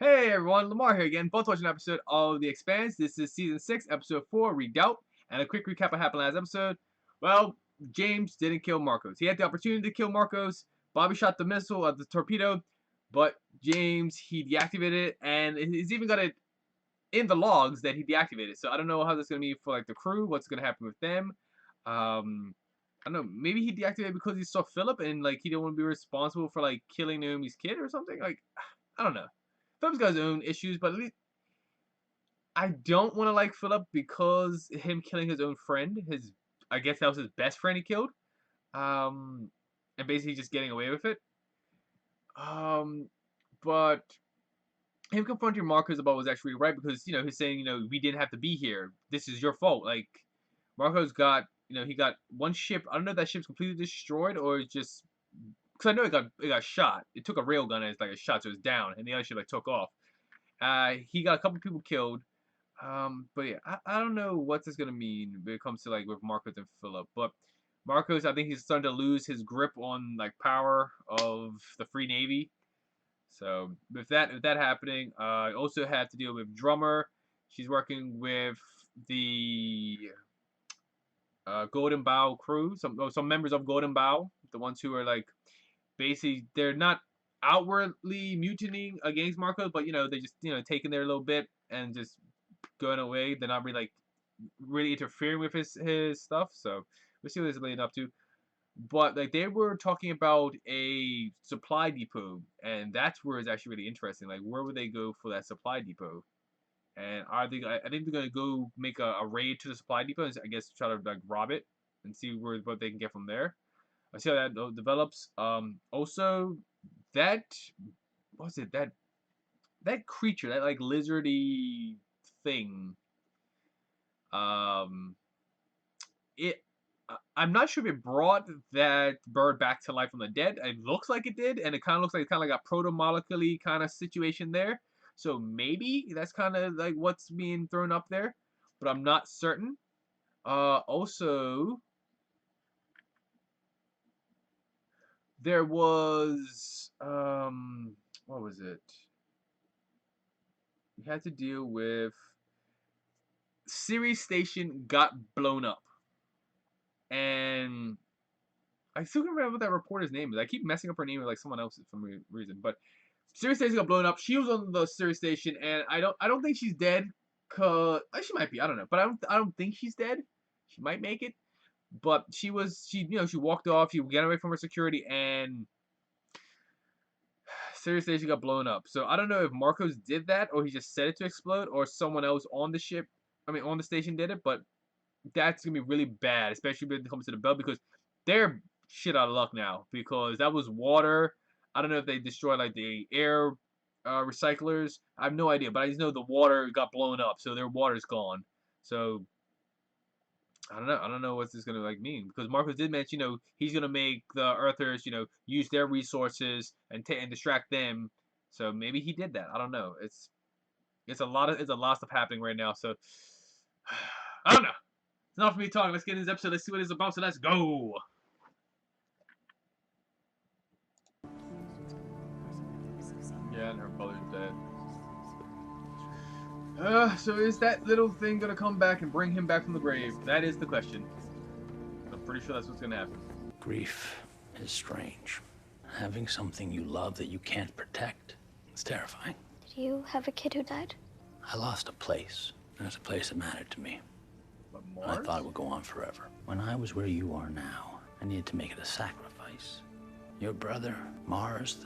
Hey everyone, Lamar here again. Both watching an episode of The Expanse. This is season 6, episode 4, Redoubt. And a quick recap of what happened last episode. Well, James didn't kill Marcos. He had the opportunity to kill Marcos. Bobby shot the missile of the torpedo, but James, he deactivated it, and he's even got it in the logs that he deactivated. So I don't know how that's gonna be for like the crew. What's gonna happen with them? I don't know. Maybe he deactivated because he saw Filip and like he didn't want to be responsible for like killing Naomi's kid or something. Like I don't know. Filip's got his own issues, but at least I don't want to like Filip because him killing his own friend, I guess that was his best friend he killed, um, and basically just getting away with it. Um, but him confronting Marcos about was actually right because he's saying we didn't have to be here. This is your fault. Like Marcos got he got one ship. I don't know if that ship's completely destroyed or it's just because I know it got shot. It took a railgun and it's like a shot, so it's down, and the other ship like took off. He got a couple people killed. But yeah, I don't know what this gonna mean when it comes to like with Marcos and Filip. But Marcos, I think he's starting to lose his grip on like power of the Free Navy. So with that happening, I also have to deal with Drummer. She's working with the Golden Bow crew, some members of Golden Bow, the ones who are like basically they're not outwardly mutinying against Marcos, but they just taking their little bit and just going away. They're not really interfering with his stuff. So we'll see what this is leading up to. But like they were talking about a supply depot, and that's where it's actually really interesting. Like where would they go for that supply depot? And are they? I think they're gonna go make a raid to the supply depot and I guess try to like rob it and see what they can get from there. I see how that develops. Also, that what was it that creature that like lizardy thing. Um, it I'm not sure if it brought that bird back to life from the dead. It looks like it did, and it kind of looks like a proto-molecule kind of situation there. So maybe that's kind of like what's being thrown up there, but I'm not certain. Also, there was what was it? We had to deal with Ceres station got blown up, and I still can't remember what that reporter's name is. I keep messing up her name with like someone else for some reason. But Ceres Station got blown up. She was on the Ceres Station, and I don't think she's dead. Cause she might be. I don't know, but I don't think she's dead. She might make it, but she walked off. She got away from her security, and Ceres Station got blown up. So I don't know if Marcos did that, or he just set it to explode, or someone else on the ship. I mean, on the station did it, but that's gonna be really bad, especially when it comes to the belt because they're shit out of luck now because that was water. I don't know if they destroyed like the air recyclers. I have no idea, but I just know the water got blown up, so their water's gone. So I don't know. I don't know what this is gonna like mean because Marcos did mention he's gonna make the Earthers use their resources and distract them. So maybe he did that. I don't know. It's a lot of stuff happening right now. So I don't know. It's enough for me talking. Let's get in this episode. Let's see what it's about. So let's go. Yeah, and her brother's dead. So is that little thing gonna come back and bring him back from the grave? That is the question. I'm pretty sure that's what's gonna happen. Grief is strange. Having something you love that you can't protect, it's terrifying. Did you have a kid who died? I lost a place. There's a place that mattered to me. But I Mars? thought it would go on forever. When I was where you are now, I needed to make it a sacrifice. Your brother, Mars,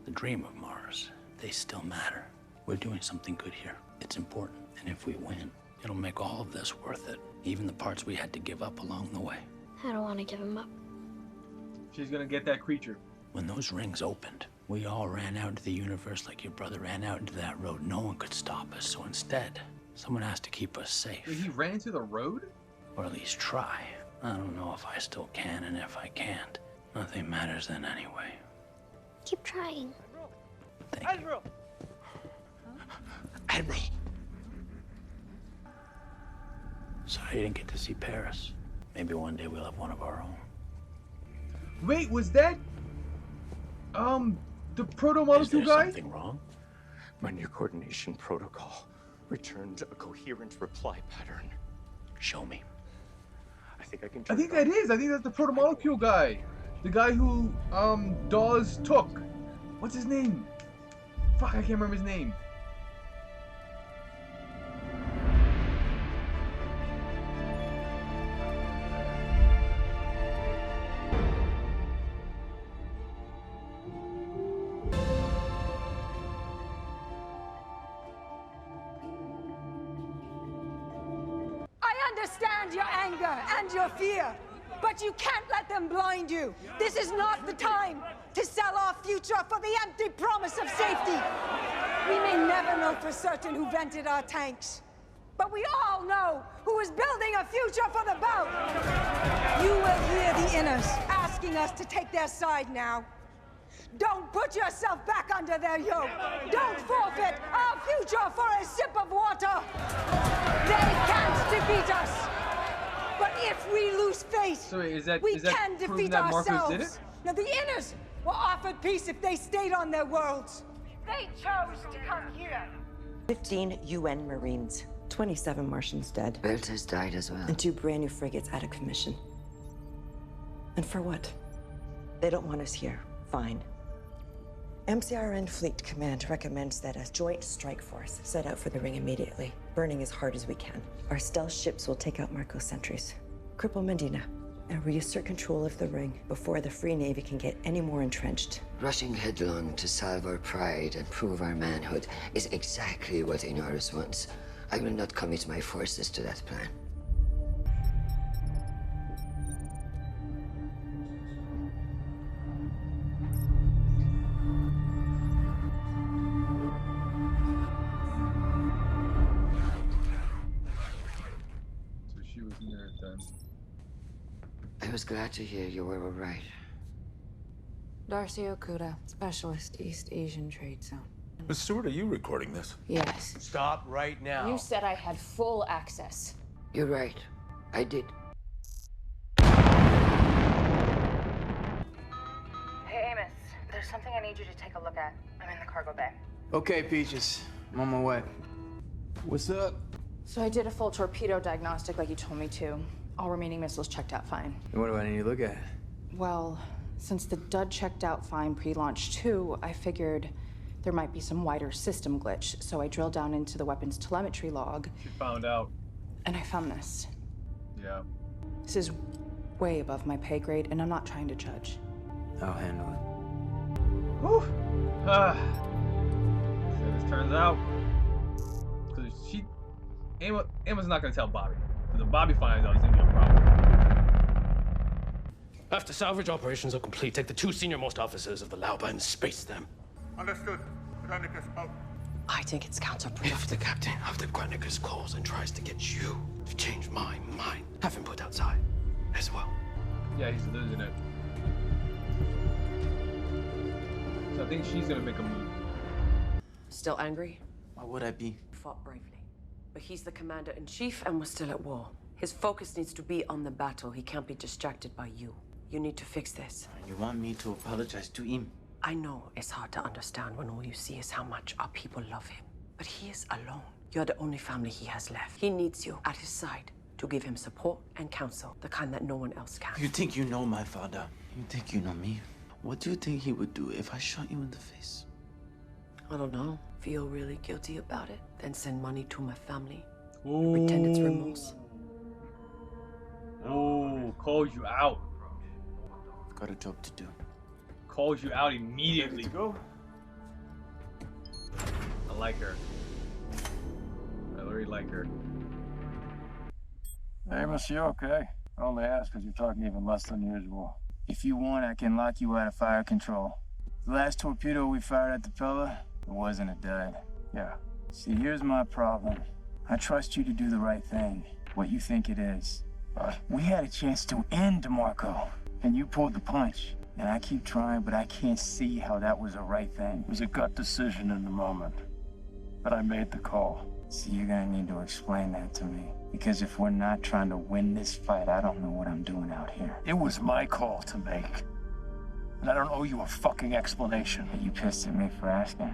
the dream of Mars, they still matter. We're doing something good here. It's important. And if we win, it'll make all of this worth it. Even the parts we had to give up along the way. I don't want to give him up. She's gonna get that creature. When those rings opened, we all ran out into the universe like your brother ran out into that road. No one could stop us, so instead, someone has to keep us safe. Wait, he ran into the road? Or at least try. I don't know if I still can, and if I can't, nothing matters then anyway. Keep trying. Thank you. Admiral! Sorry you didn't get to see Paris. Maybe one day we'll have one of our own. Wait, was that the proto Is molecule there guy? something wrong? My new coordination protocol returned a coherent reply pattern. Show me. I think I can I turn think it on. that is. I think that's the proto-molecule guy. The guy who, Dawes took. What's his name? Fuck, I can't remember his name. I understand your anger and your fear, but you can't let them blind you. This is not the time to sell our future for the empty promise of safety. We may never know for certain who vented our tanks, but we all know who is building a future for the boat. You will hear the Inners asking us to take their side now. Don't put yourself back under their yoke. Don't forfeit our future for a sip of water. They can't defeat us. But if we lose faith, So wait, is that we proving can defeat that Marcos ourselves. did it? Now, the Inners were offered peace if they stayed on their worlds. They chose to come here. 15 UN Marines, 27 Martians dead, Belt has died as well. and 2 brand new frigates out of commission. And for what? They don't want us here. Fine. MCRN Fleet Command recommends that a joint strike force set out for the ring immediately, burning as hard as we can. Our stealth ships will take out Marco sentries, cripple Medina, and reassert control of the ring before the Free Navy can get any more entrenched. Rushing headlong to salve our pride and prove our manhood is exactly what Inaris wants. I will not commit my forces to that plan. So she was near it then. I was glad to hear you were all right. Darcy Okuda, Specialist, East Asian Trade Zone. Miss Stewart, are you recording this? Yes. Stop right now. You said I had full access. You're right. I did. Hey, Amos. There's something I need you to take a look at. I'm in the cargo bay. Okay, Peaches. I'm on my way. What's up? So I did a full torpedo diagnostic like you told me to. All remaining missiles checked out fine. And what do I need to look at? Well, since the dud checked out fine pre-launch too, I figured there might be some wider system glitch. So I drilled down into the weapon's telemetry log, She found out. and I found this. Yeah. This is way above my pay grade, and I'm not trying to judge. I'll handle it. Whew. So this turns out, because Emma's not gonna tell Bobby. Because if Bobby finds out, it's gonna be a problem. After salvage operations are complete, take the 2 senior-most officers of the Lauba and space them. Understood. Granicus out. I think it's counterproductive. If the captain of the Granicus calls and tries to get you to change my mind, have him put outside as well. Yeah, he's losing it. So I think she's gonna make a move. Still angry? Why would I be? Fought bravely. But he's the commander-in-chief and we're still at war. His focus needs to be on the battle. He can't be distracted by you. You need to fix this. You want me to apologize to him? I know it's hard to understand when all you see is how much our people love him. But he is alone. You're the only family he has left. He needs you at his side to give him support and counsel, the kind that no one else can. You think you know my father? You think you know me? What do you think he would do if I shot you in the face? I don't know. Feel really guilty about it, then send money to my family. Ooh. Pretend it's remorse. Oh, calls you out. I've got a job to do. Calls you out immediately. Go. I like her. I really like her. Amos, you okay? I only ask because you're talking even less than usual. If you want, I can lock you out of fire control. The last torpedo we fired at the Pella, it wasn't a dud. Yeah. See, here's my problem. I trust you to do the right thing, what you think it is. We had a chance to end Marco, and you pulled the punch. And I keep trying, but I can't see how that was the right thing. It was a gut decision in the moment, but I made the call. So you're gonna need to explain that to me. Because if we're not trying to win this fight, I don't know what I'm doing out here. It was my call to make, and I don't owe you a fucking explanation. Are you pissed at me for asking?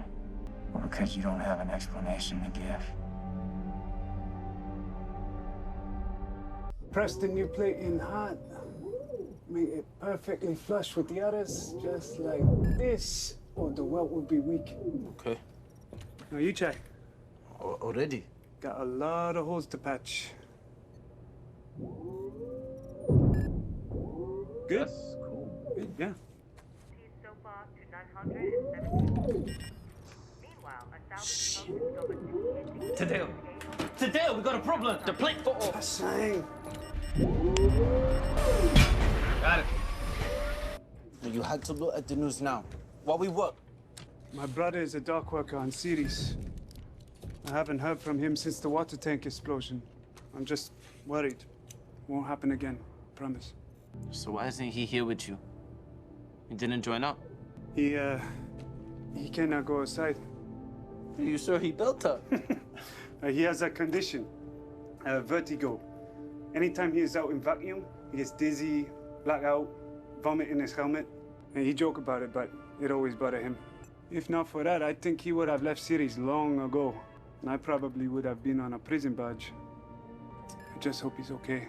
or because you don't have an explanation to give? Press the new plate in hot. Make it perfectly flush with the others, just like this, or the welt will be weak. Okay. Now you check. Already? Got a lot of holes to patch. Good? That's cool. Good, yeah. So far to 970. Meanwhile, 1,000 Tadeo! Tadeo, we got a problem! The plate for all! Saying. Got it. You had to look at the news now. While we work. My brother is a dock worker on Ceres. I haven't heard from him since the water tank explosion. I'm just worried. Won't happen again, promise. So why isn't he here with you? He didn't join up? He cannot go outside. Are you sure he built up? He has a condition, vertigo. Anytime he is out in vacuum, he gets dizzy, blackout, vomit in his helmet. And he joke about it, but it always bothered him. If not for that, I think he would have left Ceres long ago. And I probably would have been on a prison barge. I just hope he's okay.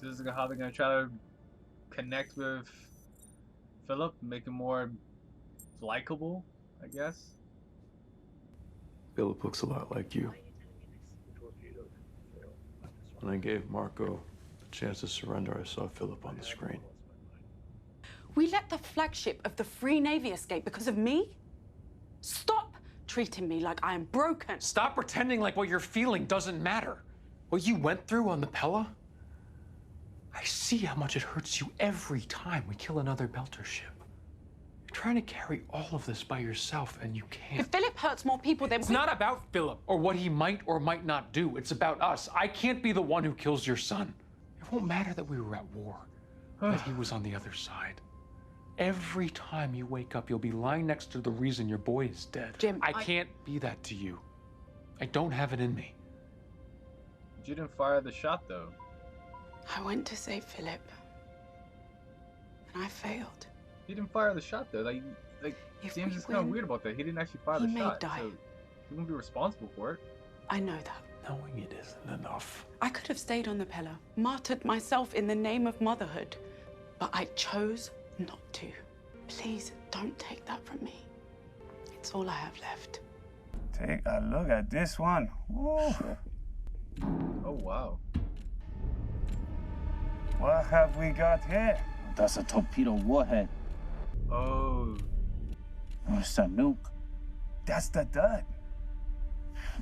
This is how they're gonna try to connect with Filip, make him more likable, I guess. Filip looks a lot like you. When I gave Marco the chance to surrender, I saw Filip on the screen. We let the flagship of the Free Navy escape because of me? Stop treating me like I am broken. Stop pretending like what you're feeling doesn't matter. What you went through on the Pella? I see how much it hurts you every time we kill another Belter ship. You're trying to carry all of this by yourself, and you can't. If Filip hurts more people, then It's not about Filip or what he might or might not do. It's about us. I can't be the one who kills your son. It won't matter that we were at war, that he was on the other side. Every time you wake up, you'll be lying next to the reason your boy is dead. Jim, I can't be that to you. I don't have it in me. You didn't fire the shot, though. I went to save Filip, and I failed. He didn't fire the shot, though. Like James is kind of weird about that. He didn't actually fire the he may shot, die. so he won't be responsible for it. I know that. Knowing it isn't enough. I could have stayed on the Pella, martyred myself in the name of motherhood, but I chose not to. Please don't take that from me. It's all I have left. Take a look at this one. Woo. Oh, wow. What have we got here? That's a torpedo warhead. Oh. It's a nuke. That's the dud.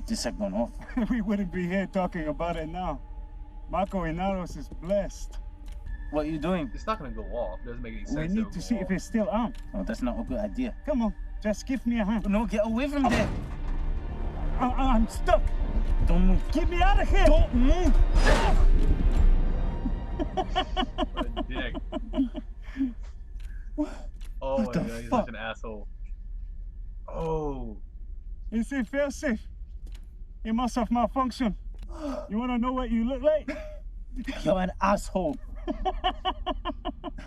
This ain't going off. We wouldn't be here talking about it now. Marco Inaros is blessed. What are you doing? It's not gonna go off. It doesn't make any sense. We need to see if it's still armed. Oh, that's not a good idea. Come on, just give me a hand. No, get away from there. I'm stuck. Don't move. Get me out of here. Don't move. What a dick. Oh my god, he's such an asshole. Oh. Is it fail safe? It must have malfunctioned. You wanna know what you look like? You're an asshole.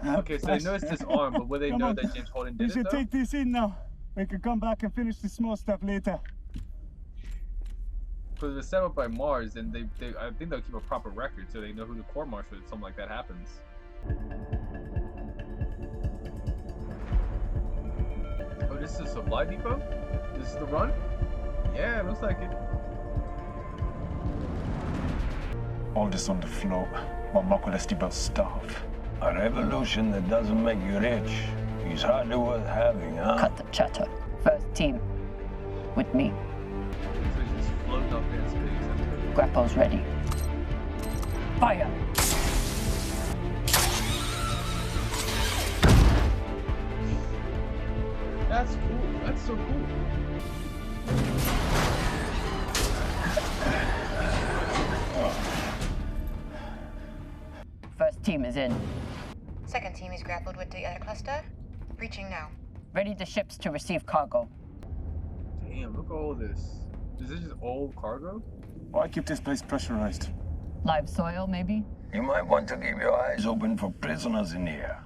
Okay, so they know it's disarmed, but will they know that James Holden We did it, should though? take this in now. We can come back and finish the small stuff later. Because if it's set up by Mars, then I think they'll keep a proper record so they know who the court martial is if something like that happens. Oh, this is a supply depot? This is the run? Yeah, it looks like it. All this on the floor, while Marco Lestibel starve. A revolution that doesn't make you rich is hardly worth having, huh? Cut the chatter. First team. With me. So he's just floating up there in space. Grapples ready. Fire! That's cool. That's so cool. First team is in. Second team is grappled with the other cluster. Breaching now. Ready the ships to receive cargo. Damn, look at all this. Is this just old cargo? Why keep this place pressurized? Live soil, maybe? You might want to keep your eyes open for prisoners in here.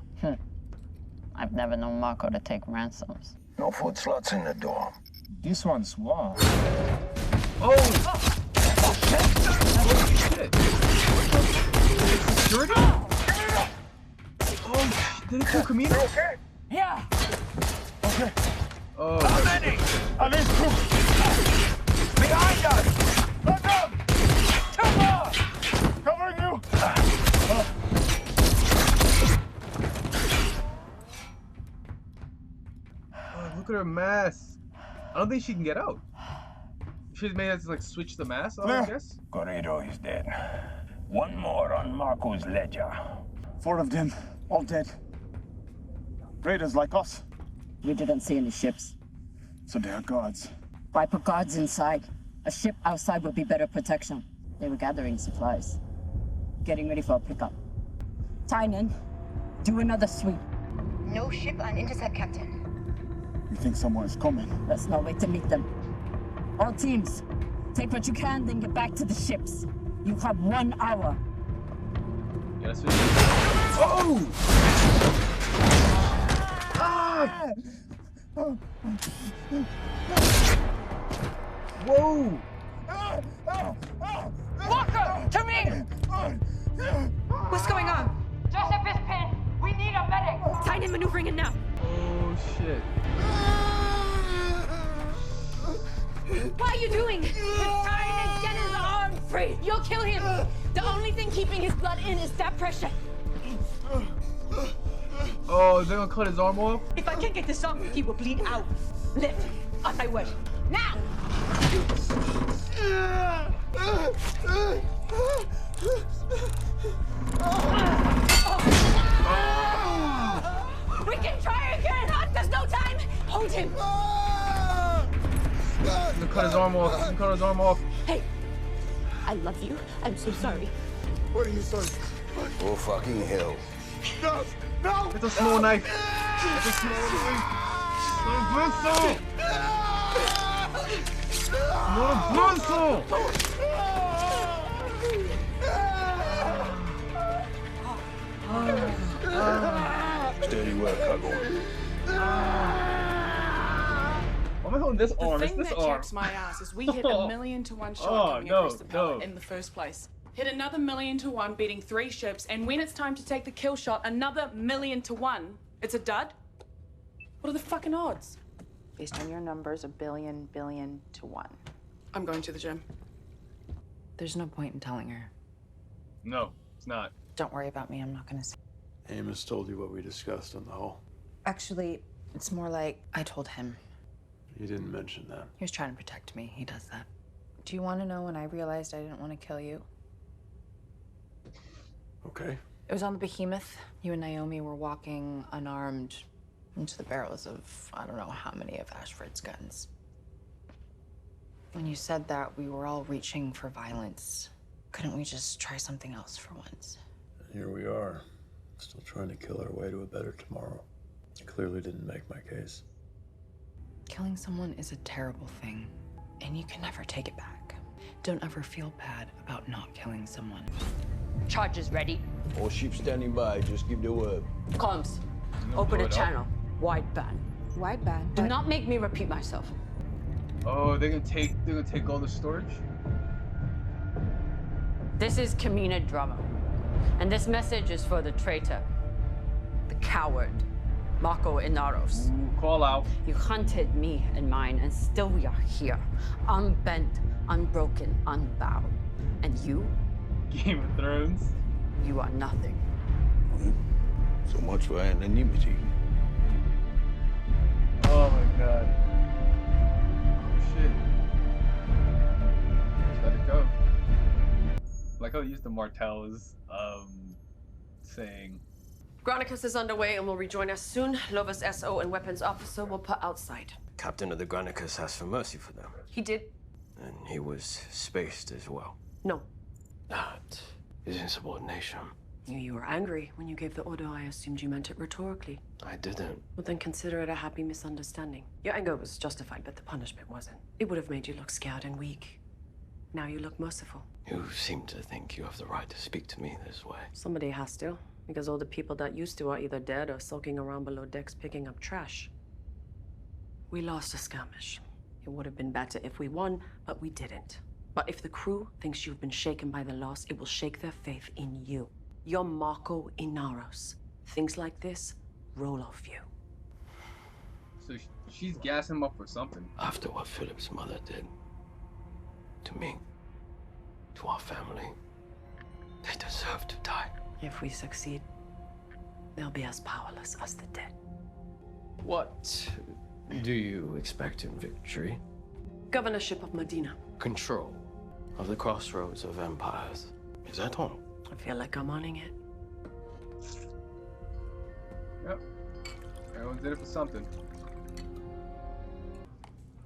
I've never known Marco to take ransoms. No food slots in the dorm. This one's small. Oh! Shit! Security? Oh, did it kill Camino? Okay. Yeah. Okay. Oh. How many? Are these troops? Behind us! Look up! Come on! Covering you! Oh, look at her mask. I don't think she can get out. She's made us like switch the mask on, I guess. Corrido is dead. One more on Marco's ledger. 4 of them, all dead. Raiders like us. We didn't see any ships. So they are guards. Why put guards inside? A ship outside would be better protection. They were gathering supplies. Getting ready for a pickup. Tynan, do another sweep. No ship on intercept, Captain. You think someone is coming? Let's not wait to meet them. All teams, take what you can, then get back to the ships. You have 1 hour. Yes, we do. Oh! Ah! Whoa! Walker, to me! What's going on? Joseph is pinned. We need a medic. Tynan maneuvering in now. Oh, shit. What are you doing? He's trying to get his arm free. You'll kill him. The only thing keeping his blood in is that pressure. Oh, they're gonna cut his arm off? If I can't get this off, he will bleed out. Lift. On my way. Now! We can try again! There's no time! Hold him! He's gonna cut his arm off. He's gonna cut his arm off. Hey! I love you. I'm so sorry. What are you saying? Oh, fucking hell. No! No! It's a small knife. It's a small knife. Not a bristle! Steady work, Huggle. Why am I holding this arm? The It's thing this that arm. chaps my ass is we hit a 1,000,000 to 1 shot Oh, coming no, across the pallet no. in the first place. Hit another 1,000,000 to 1, beating 3 ships, and when it's time to take the kill shot, another 1,000,000 to 1. It's a dud? What are the fucking odds? Based on your numbers, 1,000,000,000 to 1. I'm going to the gym. There's no point in telling her. No, it's not. Don't worry about me, I'm not gonna say. Amos told you what we discussed in the hall. Actually, it's more like I told him. He didn't mention that. He was trying to protect me. He does that. Do you want to know when I realized I didn't want to kill you? Okay. It was on the Behemoth. You and Naomi were walking unarmed into the barrels of I don't know how many of Ashford's guns. When you said that, we were all reaching for violence. Couldn't we just try something else for once? Here we are, still trying to kill our way to a better tomorrow. Clearly didn't make my case. Killing someone is a terrible thing, and you can never take it back. Don't ever feel bad about not killing someone. Charges ready. All ships standing by, just give the word. Comms, open a channel. Wideband. Wideband? Do not make me repeat myself. Oh, they're gonna take all the storage? This is Camino drama. And this message is for the traitor, the coward, Marco Inaros. Ooh, call out. You hunted me and mine, and still we are here, unbent, unbroken, unbowed. And you? Game of Thrones. You are nothing. So much for anonymity. Oh my god. Oh shit. Just let it go. Like I'll use the Martell's saying. Granicus is underway and will rejoin us soon. Lova's SO and weapons officer will put outside. Captain of the Granicus asked for mercy for them. He did? And he was spaced as well. No. That is insubordination. You were angry when you gave the order. I assumed you meant it rhetorically. I didn't. Well, then consider it a happy misunderstanding. Your anger was justified, but the punishment wasn't. It would have made you look scared and weak. Now you look merciful. You seem to think you have the right to speak to me this way. Somebody has to, because all the people that used to are either dead or sulking around below decks picking up trash. We lost a skirmish. It would have been better if we won, but we didn't. But if the crew thinks you've been shaken by the loss, it will shake their faith in you. You're Marco Inaros. Things like this roll off you. So she's gassing him up for something. After what Filip's mother did to me, to our family, they deserve to die. If we succeed, they'll be as powerless as the dead. What do you expect in victory? Governorship of Medina. Control of the crossroads of empires. Is that all? I feel like I'm owning it. Yep. Everyone did it for something.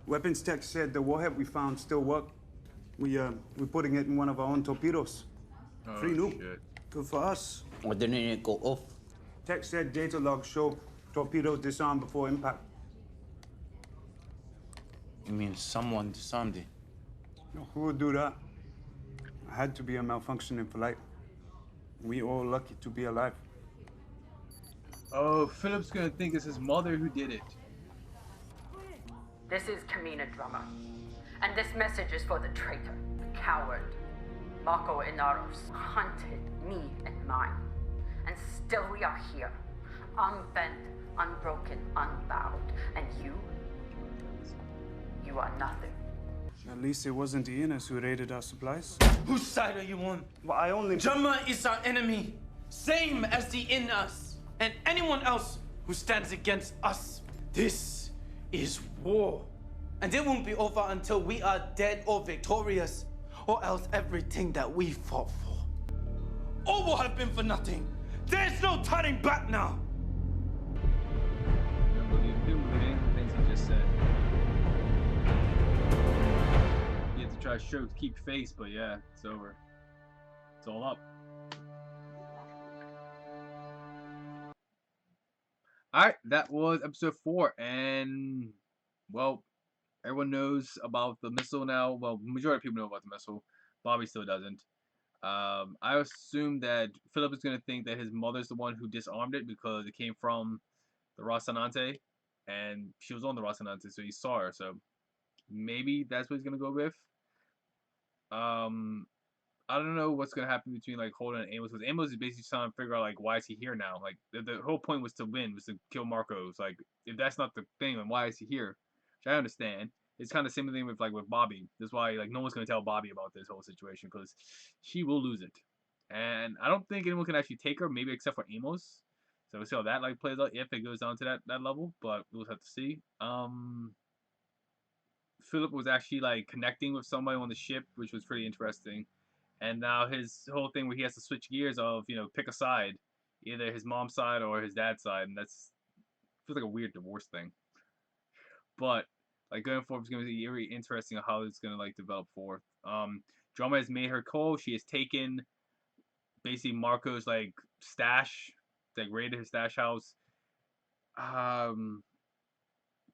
Weapons tech said the warhead we found still worked. We're putting it in one of our own torpedoes. Oh, Free nuke. shit. Good for us. Why didn't it go off? Tech said data logs show torpedoes disarmed before impact. You mean someone disarmed it? Who would do that? It had to be a malfunction in flight. We all lucky to be alive. Oh, Filip's gonna think it's his mother who did it. This is Kamina Drummer. And this message is for the traitor, the coward. Marco Inaros hunted me and mine. And still we are here, unbent, unbroken, unbowed. And you are nothing. At least it wasn't the Innes who raided our supplies. Whose side are you on? Well, I only... Drummer is our enemy, same as the Innas, and anyone else who stands against us. This is war. And it won't be over until we are dead or victorious, or else everything that we fought for, all will have been for nothing. There's no turning back now. I believe him with any of the things he just said. You have to try to keep face, but yeah, it's over. It's all up. Alright, that was episode 4, and, well, everyone knows about the missile now. Well, majority of people know about the missile. Bobby still doesn't. I assume that Filip is going to think that his mother's the one who disarmed it because it came from the Rocinante, and she was on the Rocinante, so he saw her. So maybe that's what he's going to go with. I don't know what's going to happen between like Holden and Amos, because Amos is basically trying to figure out like why is he here now. Like the whole point was to win, was to kill Marcos. Like if that's not the thing, then why is he here? Which I understand. It's kind of the same thing with Bobby. That's why like no one's gonna tell Bobby about this whole situation because she will lose it, and I don't think anyone can actually take her, maybe except for Amos. So we'll see how that like plays out if it goes down to that level, but we'll have to see. Filip was actually like connecting with somebody on the ship, which was pretty interesting, and now his whole thing where he has to switch gears of pick a side, either his mom's side or his dad's side, and that's feels like a weird divorce thing, but. Like going forward, it's going to be very interesting on how it's going to like develop forth. Drama has made her call. She has taken basically Marco's like stash, like raided his stash house.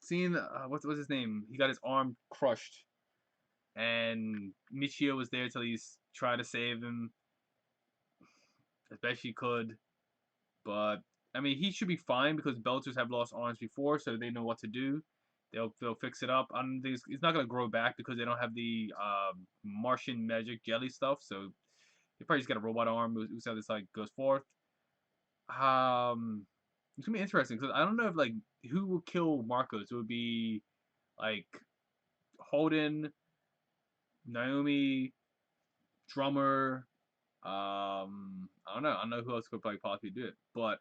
Seeing what's his name? He got his arm crushed, and Michio was there till he's trying to save him as best she could. But I mean, he should be fine because Belters have lost arms before, so they know what to do. They'll fix it up. It's not gonna grow back because they don't have the Martian magic jelly stuff. So they probably just got a robot arm. We'll see how this like goes forth. It's gonna be interesting because I don't know if like who will kill Marcos. It would be like Holden, Naomi, Drummer. I don't know. I don't know who else could probably possibly do it. But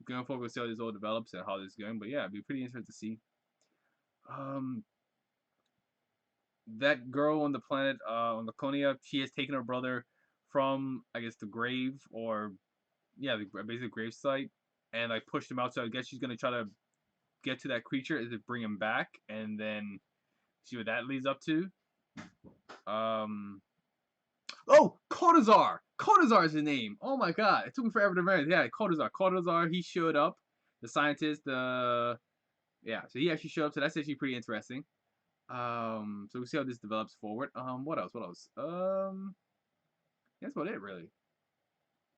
going forward, we'll see how this all develops and how this is going. But yeah, it'd be pretty interesting to see. That girl on the planet, on Laconia, she has taken her brother from, I guess, the grave, or, yeah, basically the grave site, and, like, pushed him out, so I guess she's gonna try to get to that creature, is to bring him back, and then see what that leads up to. Oh, Cortazar! Cortazar is his name! Oh my god, it took me forever to remember. Yeah, Cortazar. Cortazar, he showed up, the scientist, yeah, so he actually showed up, so that's actually pretty interesting. So we'll see how this develops forward. What else? That's about it, really.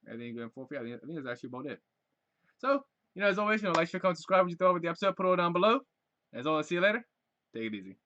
Everything going forward, yeah, I think that's actually about it. So, as always, like, share, comment, subscribe what you thought about the episode, put it all down below. As always, see you later. Take it easy.